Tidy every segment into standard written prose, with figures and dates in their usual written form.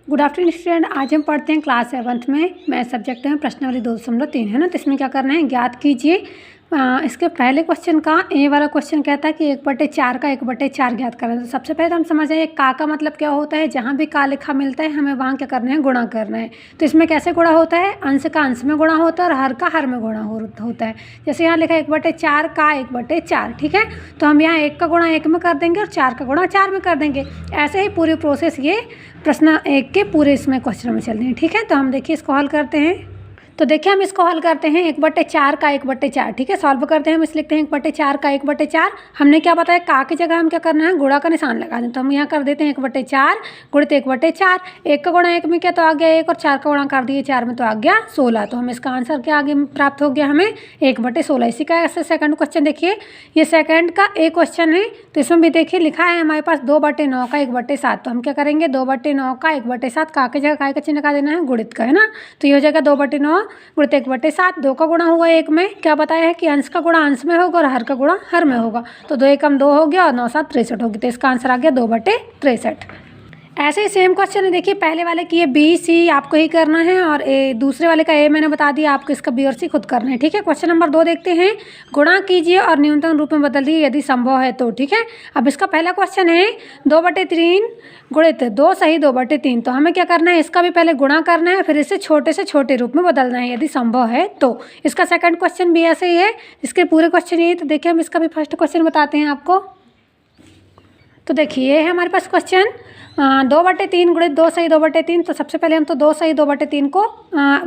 Good afternoon student. आज हम पढ़ते हैं क्लास 7th में मैथ सब्जेक्ट में प्रश्नावली 2.3 है ना। तो इसमें क्या करना है, ज्ञात कीजिए। इसके पहले क्वेश्चन का ए वाला क्वेश्चन कहता है कि 1/4 का 1/4 ज्ञात करना है। तो सबसे पहले हम समझ जाए का मतलब क्या होता है। जहाँ भी का लिखा मिलता है हमें वहाँ क्या करना है, गुणा करना है। तो इसमें कैसे गुणा होता है, अंश का अंश में गुणा होता है और हर का हर में गुणा होता है। जैसे यहाँ लिखा है 1/4 का 1/4, ठीक है। तो हम यहाँ 1 का गुणा 1 में कर देंगे और 4 का गुणा 4 में कर देंगे। ऐसे ही पूरी प्रोसेस ये प्रश्न 1 के पूरे इसमें क्वेश्चन में चल रही है, ठीक है। तो हम देखिए इसको हल करते हैं। तो देखिए हम इसको हल करते हैं 1/4 का 1/4, ठीक है। सॉल्व करते हैं, हम इस लिखते हैं 1/4 का 1/4। हमने क्या बताया, का की जगह हम क्या करना है, गुणा का निशान लगा दें। तो हम यहाँ कर देते हैं 1/4 गुणित 1/4। 1 का गुणा 1 में क्या तो आ गया 1 और 4 का गुणा कर दिए 4 में तो आ गया 16। तो हम इसका आंसर क्या आगे प्राप्त हो गया हमें 1/16। इसी का ऐसे सेकंड क्वेश्चन देखिए, ये सेकंड का एक क्वेश्चन है। तो इसमें भी देखिए लिखा है हमारे पास 2/9 का 1/7। तो हम क्या करेंगे 2/9 का 1/7, का की जगह का चिन्ह लगा देना है, गुणित का, है ना। तो ये हो जाएगा 2/9 गुणित 1/7। 2 का गुणा हुआ 1 में, क्या बताया है कि अंश का गुणा अंश में होगा और हर का गुणा हर में होगा। तो 2 एकम 2 हो गया और 9 7 63 होगी। तो इसका आंसर आ गया 2/63। ऐसे ही सेम क्वेश्चन है, देखिए पहले वाले की ये बी सी आपको ही करना है और दूसरे वाले का ए मैंने बता दिया, आपको इसका बी और सी खुद करना है, ठीक है। क्वेश्चन नंबर 2 देखते हैं। गुणा कीजिए और न्यूनतम रूप में बदल दिए यदि संभव है तो, ठीक है। अब इसका पहला क्वेश्चन है 2/3 गुणित 2 सही 2/3। तो हमें क्या करना है, इसका भी पहले गुणा करना है, फिर इसे छोटे से छोटे रूप में बदलना है यदि संभव है तो। इसका सेकंड क्वेश्चन भी ऐसे ही है, इसके पूरे क्वेश्चन ये। तो देखिए हम इसका भी फर्स्ट क्वेश्चन बताते हैं आपको। तो देखिए ये है हमारे पास क्वेश्चन 2/3 गुणित 2 सही 2/3। तो सबसे पहले हम तो 2 सही 2/3 को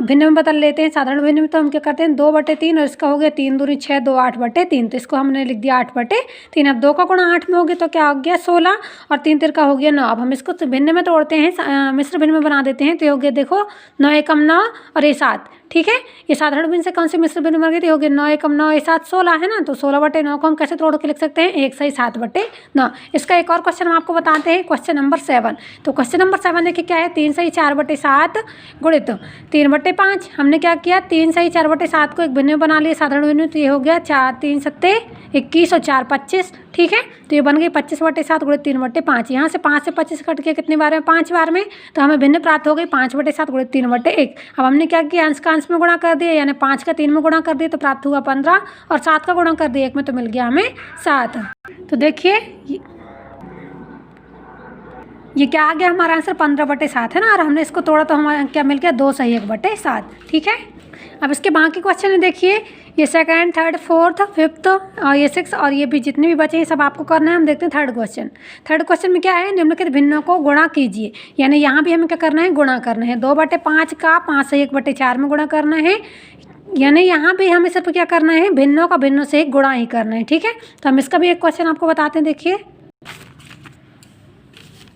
भिन्न में बदल लेते हैं, साधारण भिन्न में। तो हम क्या करते हैं 2/3 और इसका हो गया 3 दूनी 6 2 8/3। तो इसको हमने लिख दिया 8/3। अब 2 का गुणा 8 में हो गया तो क्या हो गया 16 और 3 तिरका हो गया 9। अब हम इसको भिन्न में तोड़ते हैं, मिश्र भिन्न में बना देते हैं। तो ये हो गया देखो 9 एकम 9 और ये 7, ठीक है। ये साधारण भिन्न से कौन से मिश्र भिन्न बन गए थे, हो गया 9 एकम 9 ये 7 16, है ना। तो 16/9 को हम कैसे तोड़ के लिख सकते हैं, 1 सही 7/9। इसका एक और क्वेश्चन हम आपको बताते हैं, क्वेश्चन नंबर 7। तो क्वेश्चन नंबर 7 देखिए क्या है, 3 सही 4/7 गुणित 3/5। हमने क्या किया 3 सही 4/7 को एक भिन्न में बना लिया, साधारण भिन्न में। तो ये हो गया 4 3 7 21 और 4 25, ठीक है। तो ये बन गई 25/7 गुणित 3/5। यहाँ से 5 से 25 कट के कितनी बार में, 5 बार में। तो हमें भिन्न प्राप्त हो गई 5/7 गुणित 3/1। अब हमने क्या किया, अंश का अंश में गुणा कर दिया, यानी 5 का 3 में गुणा कर दिया तो प्राप्त हुआ 15 और 7 का गुणा कर दिया 1 में तो मिल गया हमें 7। तो देखिए ये क्या आ गया हमारा आंसर 15/7, है ना। और हमने इसको तोड़ा तो हमारा क्या मिल गया 2 सही 1/7, ठीक है। अब इसके बाकी क्वेश्चन है देखिए, ये सेकंड थर्ड फोर्थ फिफ्थ और ये 6 और ये भी जितने भी बचे हैं सब आपको करना है। हम देखते हैं थर्ड क्वेश्चन। थर्ड क्वेश्चन में क्या है, निम्नलिखित भिन्नों को गुणा कीजिए। यानी यहाँ भी हमें क्या करना है, गुणा करना है। 2/5 का 5 सही 1/4 में गुणा करना है। यानी यहाँ भी हमें सिर्फ क्या करना है, भिन्नों का भिन्नों से गुणा ही करना है, ठीक है। तो हम इसका भी एक क्वेश्चन आपको बताते हैं, देखिए।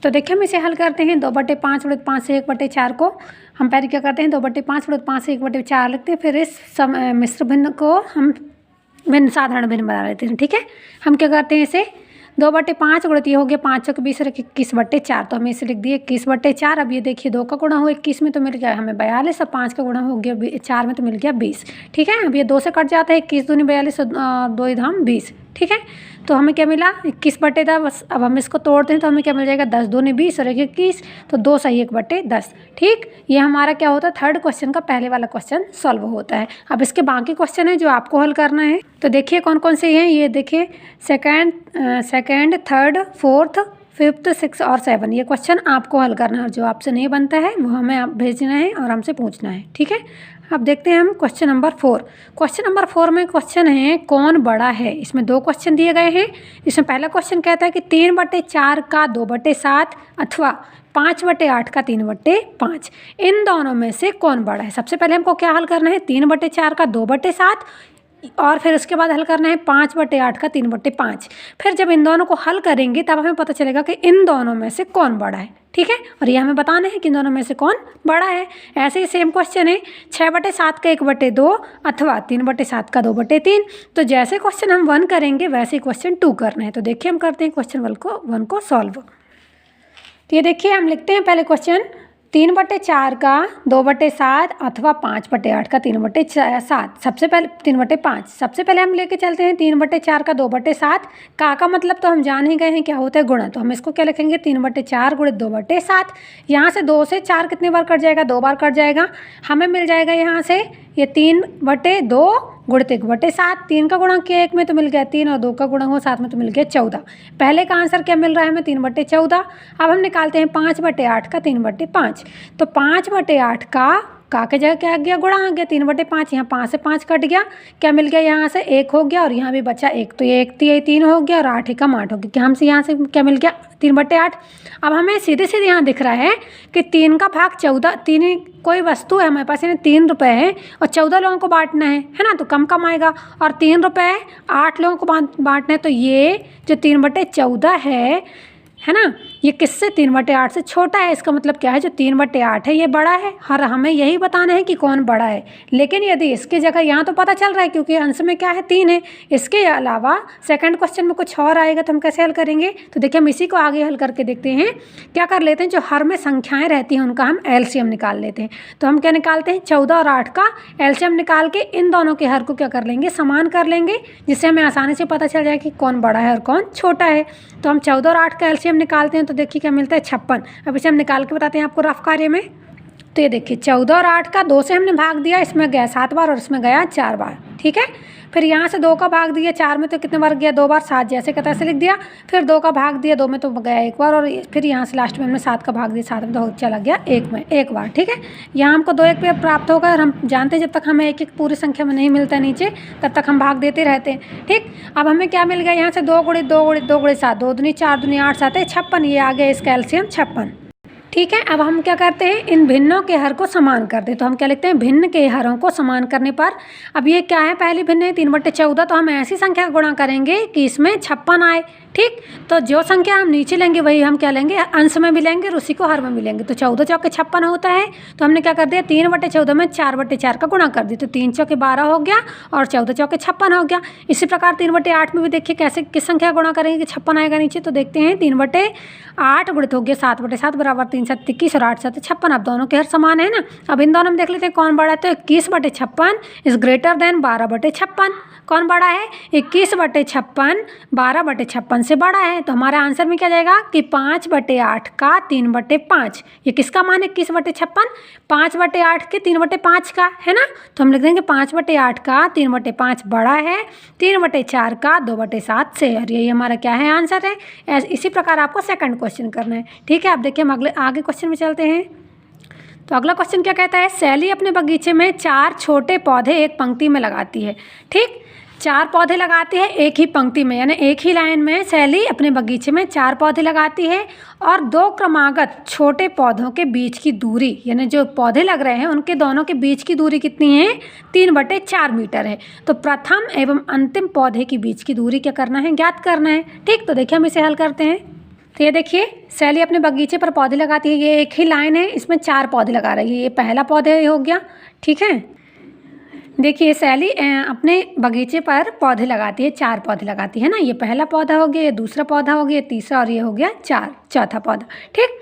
तो देखिए हम इसे हल करते हैं। 2/5 गुणित 5 से 1/4 को हम पहले क्या करते हैं 2/5 गुणित 5 से 1/4 लिखते हैं। फिर इस मिश्र भिन्न को हम भिन्न साधारण भिन्न बना लेते हैं, ठीक है। हम क्या करते हैं, इसे 2/5 गुणित ये हो गया 5 चौक 20 और 21/4। तो हमें इसे लिख दिए 21/4। अब ये देखिए 2 का गुणा हो 21 में तो मिल गया हमें 42 और 5 का गुणा हो गया 4 में तो मिल गया 20, ठीक है। अब ये 2 से कट जाता है, 21 दूनी 42 2 ही धाम 20, ठीक है। तो हमें क्या मिला 21/10। अब हम इसको तोड़ते हैं तो हमें क्या मिल जाएगा 10 दूनी 20 और 21 तो 2 सही 1/10, ठीक। ये हमारा क्या होता है, थर्ड क्वेश्चन का पहले वाला क्वेश्चन सॉल्व होता है। अब इसके बाकी क्वेश्चन है जो आपको हल करना है। तो देखिए कौन कौन से हैं, ये देखिए सेकेंड थर्ड फोर्थ फिफ्थ 6 और 7। ये क्वेश्चन आपको हल करना है और जो आपसे नहीं बनता है वो हमें आप भेजना है और हमसे पूछना है, ठीक है। अब देखते हैं हम क्वेश्चन नंबर 4। क्वेश्चन नंबर 4 में क्वेश्चन है कौन बड़ा है। इसमें 2 क्वेश्चन दिए गए हैं। इसमें पहला क्वेश्चन कहता है कि 3/4 का 2/7 अथवा 5/8 का 3/5, इन दोनों में से कौन बड़ा है। सबसे पहले हमको क्या हल करना है, 3/4 का 2/7 और फिर उसके बाद हल करना है 5/8 का 3/5। फिर जब इन दोनों को हल करेंगे तब हमें पता चलेगा कि इन दोनों में से कौन बड़ा है, ठीक है। और ये हमें बताना है कि इन दोनों में से कौन बड़ा है। ऐसे ही सेम क्वेश्चन है 6/7 का 1/2 अथवा 3/7 का 2/3। तो जैसे क्वेश्चन हम 1 करेंगे वैसे ही क्वेश्चन 2 करना है। तो देखिए हम करते हैं क्वेश्चन 1 को सॉल्व। तो ये देखिए हम लिखते हैं पहले क्वेश्चन 3/4 का 2/7 अथवा 5/8 का 3/7। सबसे पहले 3/5। सबसे पहले हम लेके चलते हैं 3/4 का 2/7। का मतलब तो हम जान ही गए हैं क्या होता है, गुणा। तो हम इसको क्या लिखेंगे, 3/4 गुणित 2/7। यहाँ से 2 से 4 कितने बार कट जाएगा, 2 बार कट जाएगा। हमें मिल जाएगा यहाँ से ये 3/2 गुणित 1/7। 3 का गुणा किया 1 में तो मिल गया 3, और 2 का गुणा हुआ 7 में तो मिल गया 14। पहले का आंसर क्या मिल रहा है हमें, 3/14। अब हम निकालते हैं 5/8 का 3/5। तो 5/8 का के जगह क्या आ गया, गुणा आ गया 3/5। यहाँ 5 से 5 कट गया, क्या मिल गया, यहाँ से 1 हो गया और यहाँ भी बचा 1। तो ये 1 3 हो गया और 8 एकम 8 हो गया। क्या हमसे यहाँ से क्या मिल गया, 3/8। अब हमें सीधे सीधे यहाँ दिख रहा है कि 3 का भाग 14, 3 कोई वस्तु है हमारे पास, यानी 3 रुपये है और 14 लोगों को बांटना है ना, तो कम कम आएगा। और 3 रुपये 8 लोगों को बांटना है, तो ये जो 3/14 है ना, ये किससे 3/8 से छोटा है। इसका मतलब क्या है, जो 3/8 है ये बड़ा है, और हमें यही बताना है कि कौन बड़ा है। लेकिन यदि इसकी जगह यहाँ तो पता चल रहा है क्योंकि अंश में क्या है, 3 है। इसके अलावा सेकंड क्वेश्चन में कुछ और आएगा तो हम कैसे हल करेंगे, तो देखिए हम इसी को आगे हल करके देखते हैं। क्या कर लेते हैं, जो हर में संख्याएँ रहती हैं उनका हम एलसीएम निकाल लेते हैं। तो हम क्या निकालते हैं, 14 और 8 का एलसीएम निकाल के इन दोनों के हर को क्या कर लेंगे, समान कर लेंगे, जिससे हमें आसानी से पता चल जाए कि कौन बड़ा है और कौन छोटा है। तो हम 14 और 8 का एलसीएम निकालते हैं, तो देखिए क्या मिलता है, 56। अब इसे हम निकाल के बताते हैं आपको रफ कार्य में। तो ये देखिए 14 और 8 का 2 से हमने भाग दिया, इसमें गया 7 बार और इसमें गया 4 बार, ठीक है। फिर यहाँ से 2 का भाग दिया 4 में, तो कितने बार गया, 2 बार, 7 जैसे का तैसे लिख दिया। फिर 2 का भाग दिया 2 में, तो गया 1 बार, और फिर यहाँ से लास्ट में हमने 7 का भाग दिया 7 में, तो चला गया 1 में 1 बार, ठीक है। यहाँ हमको 2 1 पे प्राप्त होगा, और हम जानते हैं जब तक हमें 1 1 पूरी संख्या में नहीं मिलता है नीचे, तब तक हम भाग देते रहते हैं, ठीक। अब हमें क्या मिल गया, यहाँ से 2 गुणित 2 गुणित 2 गुणित 7, 2 दूनी 4 दूनी 8 7 56, ये आ गया इसका एलसीएम 56, ठीक है। अब हम क्या करते हैं, इन भिन्नों के हर को समान कर दे। तो हम क्या लिखते हैं, भिन्न के हरों को समान करने पर, अब ये क्या है, पहली भिन्न है 3/14, तो हम ऐसी संख्या का गुणा करेंगे कि इसमें 56 आए, ठीक। तो जो संख्या हम नीचे लेंगे वही हम क्या लेंगे, अंश में भी लेंगे और उसी को हर में भी लेंगे। तो 14 चौके 56 होता है, तो हमने क्या कर दिया, 3/14 में 4/4 का गुणा कर दिया, तो 3 चौके 12 हो गया और 14 चौके 56 हो गया। इसी प्रकार 3/8 में भी देखिए कैसे किस संख्या गुणा करेंगे कि 56 आएगा नीचे। तो देखते हैं 3/8 गुणित हो गया 7/7 बराबर 3 7 21 और 8 7 56। अब दोनों के हर समान है ना। अब इन दोनों में देख लेते हैं कौन बड़ा है, तो 21/56 इज ग्रेटर देन 12/56। कौन बड़ा है, 21/56 12/56 से बड़ा है। तो हमारा आंसर में क्या जाएगा कि 5/8 का 3/5। ये किसका मान है, 21/56, 5/8 के 3/5 का, है ना। तो हम लिख देंगे 5/8 का 3/5 बड़ा है 3/4 का 2/7 से, और यही हमारा क्या है, आंसर है। इसी प्रकार आपको सेकंड क्वेश्चन करना है, ठीक है। अब देखिए हम आगे क्वेश्चन में चलते हैं। तो अगला क्वेश्चन क्या कहता है, सैली अपने बगीचे में 4 छोटे पौधे एक पंक्ति में लगाती है, ठीक। 4 पौधे लगाती है एक ही पंक्ति में, यानी एक ही लाइन में सैली अपने बगीचे में 4 पौधे लगाती है, और 2 क्रमागत छोटे पौधों के बीच की दूरी, यानी जो पौधे लग रहे हैं उनके दोनों के बीच की दूरी कितनी है, 3/4 मीटर है। तो प्रथम एवं अंतिम पौधे के बीच की दूरी क्या करना है, ज्ञात करना है, ठीक। तो देखिए हम इसे हल करते हैं। तो ये देखिए सैली अपने बगीचे पर पौधे लगाती है, ये एक ही लाइन है, इसमें 4 पौधे लगा रही है। ये पहला पौधा हो गया, ठीक है। देखिए सैली अपने बगीचे पर पौधे लगाती है, 4 पौधे लगाती है ना। ये पहला पौधा हो गया, ये दूसरा पौधा हो गया, ये तीसरा, और ये हो गया चौथा पौधा, ठीक।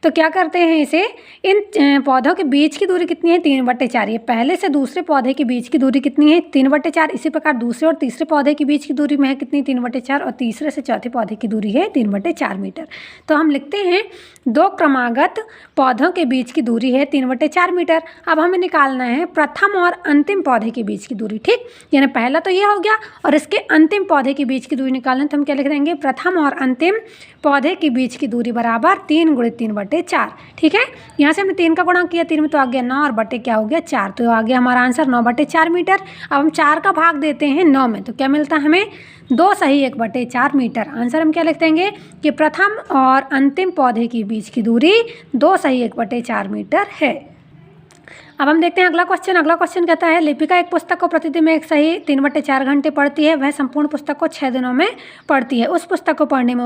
तो क्या करते हैं इसे, इन पौधों के बीच की दूरी कितनी है, 3/4। ये पहले से दूसरे पौधे के बीच की दूरी कितनी है, 3/4। इसी प्रकार दूसरे और तीसरे पौधे के बीच की दूरी में है कितनी, 3/4, और तीसरे से चौथे पौधे की दूरी है 3/4 मीटर। तो हम लिखते हैं 2 क्रमागत पौधों के बीच की दूरी है 3/4 मीटर। अब हमें निकालना है प्रथम और अंतिम पौधे के बीच की दूरी, ठीक। यानी पहला तो ये हो गया, और इसके अंतिम पौधे के बीच की दूरी निकालना, तो हम क्या लिख देंगे, प्रथम और अंतिम पौधे के बीच की दूरी बराबर 3 गुणित 3/4, ठीक है। यहाँ से हमने 3 का गुणा किया, 3 में तो आ गया 9 और बटे क्या हो गया 4, तो आ गया हमारा आंसर 9/4 मीटर। अब हम 4 का भाग देते हैं 9 में, तो क्या मिलता है हमें, 2 सही 1/4 मीटर। आंसर हम क्या लिख देंगे कि प्रथम और अंतिम पौधे के बीच की दूरी 2 सही 1/4 मीटर है। अब हम देखते हैं अगला क्वेश्चन। अगला क्वेश्चन कहता है, लिपिका एक पुस्तक को प्रतिदिन में 1 सही 3/4 घंटे पढ़ती है, वह संपूर्ण पुस्तक को 6 दिनों में पढ़ती है। उस पुस्तक को पढ़ने में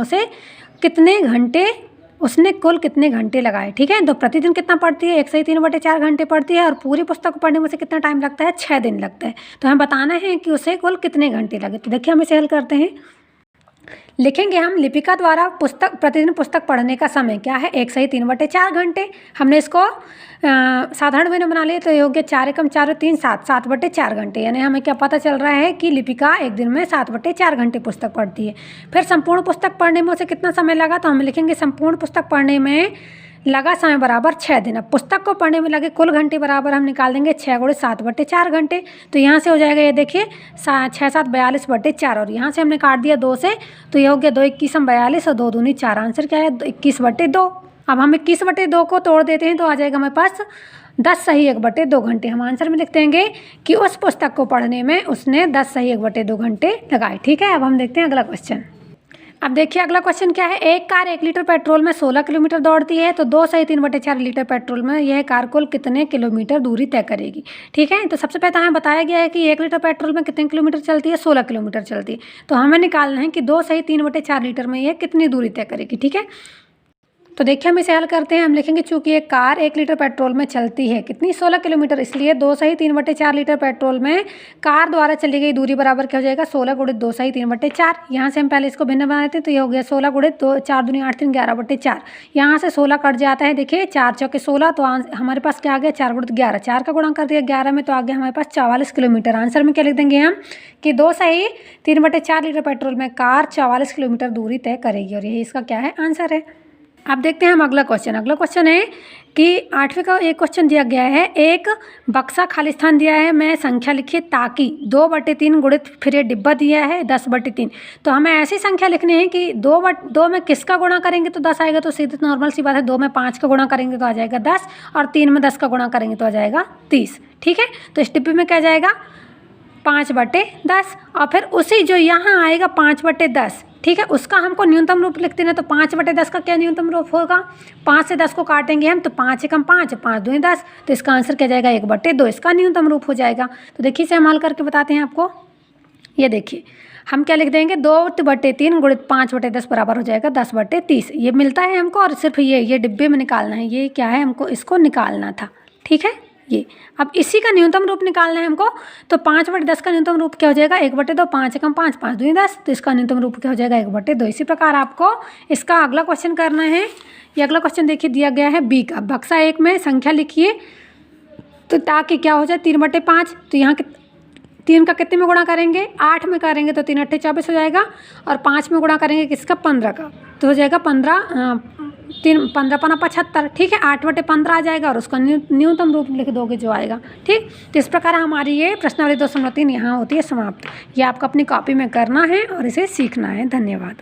उसने कुल कितने घंटे लगाए, ठीक है। तो प्रतिदिन कितना पढ़ती है, 1 सही 3/4 घंटे पढ़ती है, और पूरी पुस्तक को पढ़ने में उसे कितना टाइम लगता है, 6 दिन लगता है। तो हमें बताना है कि उसे कुल कितने घंटे लगे। तो देखिए हम इसे हल करते हैं। लिखेंगे हम लिपिका द्वारा प्रतिदिन पुस्तक पढ़ने का समय क्या है, 1 सही 3/4 घंटे। हमने इसको साधारण में बना लिया तो ये हो गया 4 एकम 4 और 3 7 7/4 घंटे। यानी हमें क्या पता चल रहा है कि लिपिका एक दिन में 7/4 घंटे पुस्तक पढ़ती है। फिर संपूर्ण पुस्तक पढ़ने में उसे कितना समय लगा, तो हम लिखेंगे संपूर्ण पुस्तक पढ़ने में लगा समय बराबर 6 दिन। अब पुस्तक को पढ़ने में लगे कुल घंटे बराबर हम निकाल देंगे 6 × 7/4 घंटे। तो यहाँ से हो जाएगा, ये देखिए 6 7 42/4 और यहाँ से हमने काट दिया 2 से, तो ये हो गया 2 21 42 और 2 दूनी 4। आंसर क्या है, 21/2। अब हम 21/2 को तोड़ देते हैं तो आ जाएगा हमारे पास 10 सही 1/2 घंटे। हम आंसर में लिख देंगे कि उस पुस्तक को पढ़ने में उसने 10 सही 1/2 घंटे लगाए। ठीक है, अब हम देखते हैं अगला क्वेश्चन। अब देखिए अगला क्वेश्चन क्या है, एक कार 1 लीटर पेट्रोल में 16 किलोमीटर दौड़ती है तो 2 सही 3/4 लीटर पेट्रोल में यह कार कुल कितने किलोमीटर दूरी तय करेगी। ठीक है, तो सबसे पहले हमें बताया गया है कि 1 लीटर पेट्रोल में कितने किलोमीटर चलती है, 16 किलोमीटर चलती है। तो हमें निकालना है कि 2 सही 3/4 लीटर में यह कितनी दूरी तय करेगी। ठीक है, तो देखिए हम इसे हल करते हैं। हम लिखेंगे चूंकि एक कार 1 लीटर पेट्रोल में चलती है कितनी, 16 किलोमीटर, इसलिए 2 सही 3/4 लीटर पेट्रोल में कार द्वारा चली गई दूरी बराबर क्या हो जाएगा, 16 × 2 सही 3/4। यहाँ से हम पहले इसको भिन्न बना देते हैं तो ये हो गया 16 × 2 4 दूनी 8 3 11/4। यहाँ से 16 कट जाता है, देखिए 4 चौके 16, तो हमारे पास क्या आ गया 4 × 11, 4 का गुणा कर दिया 11 में तो आ गया हमारे पास 44 किलोमीटर। आंसर में क्या लिख देंगे हम कि 2 सही 3/4 लीटर पेट्रोल में कार 44 किलोमीटर दूरी तय करेगी और यही इसका क्या है, आंसर है। अब देखते हैं हम अगला क्वेश्चन। अगला क्वेश्चन है कि 8वें का एक क्वेश्चन दिया गया है, एक बक्सा खाली स्थान दिया है, मैं संख्या लिखिए ताकि 2/3 गुणित, फिर ये डिब्बा दिया है 10/3। तो हमें ऐसी संख्या लिखनी है कि 2 में किसका गुणा करेंगे तो 10 आएगा, तो सीधे नॉर्मल सी बात है, 2 में 5 का गुणा करेंगे तो आ जाएगा 10 और 3 में 10 का गुणा करेंगे तो आ जाएगा 30। ठीक है, तो इस डिब्बे में क्या जाएगा 5/10 और फिर उसी जो यहाँ आएगा 5/10, ठीक है, उसका हमको न्यूनतम रूप लिख देना। तो 5/10 का क्या न्यूनतम रूप होगा, 5 से 10 को काटेंगे हम तो 5 एकम 5 5 दूनी 10, तो इसका आंसर क्या जाएगा 1/2, इसका न्यूनतम रूप हो जाएगा। तो देखिए इसे हम हल करके बताते हैं आपको। ये देखिए हम क्या लिख देंगे 2/3 गुणित 5/10 बराबर हो जाएगा 10/30। ये मिलता है हमको और सिर्फ ये डिब्बे में निकालना है, ये क्या है हमको इसको निकालना था। ठीक है, ये अब इसी का न्यूनतम रूप निकालना है हमको, तो 5/10 का न्यूनतम रूप क्या हो जाएगा 1/2, 5 एकम 5 5 दूनी 10, तो इसका न्यूनतम रूप क्या हो जाएगा 1/2। इसी प्रकार आपको इसका अगला क्वेश्चन करना है। ये अगला क्वेश्चन देखिए दिया गया है बी का, बक्सा 1 में संख्या लिखिए तो ताकि क्या हो जाए 3/5। तो यहाँ 3 का कितने में गुणा करेंगे, 8 में करेंगे तो 3 8 24 हो जाएगा और 5 में गुणा करेंगे किसका 15 का, तो हो जाएगा 15 15 × 75। ठीक है, 8/15 आ जाएगा और उसका न्यूनतम रूप लिख दोगे जो आएगा। ठीक, तो इस प्रकार हमारी ये प्रश्नावली 2.3 यहाँ होती है समाप्त। ये आपको अपनी कॉपी में करना है और इसे सीखना है। धन्यवाद।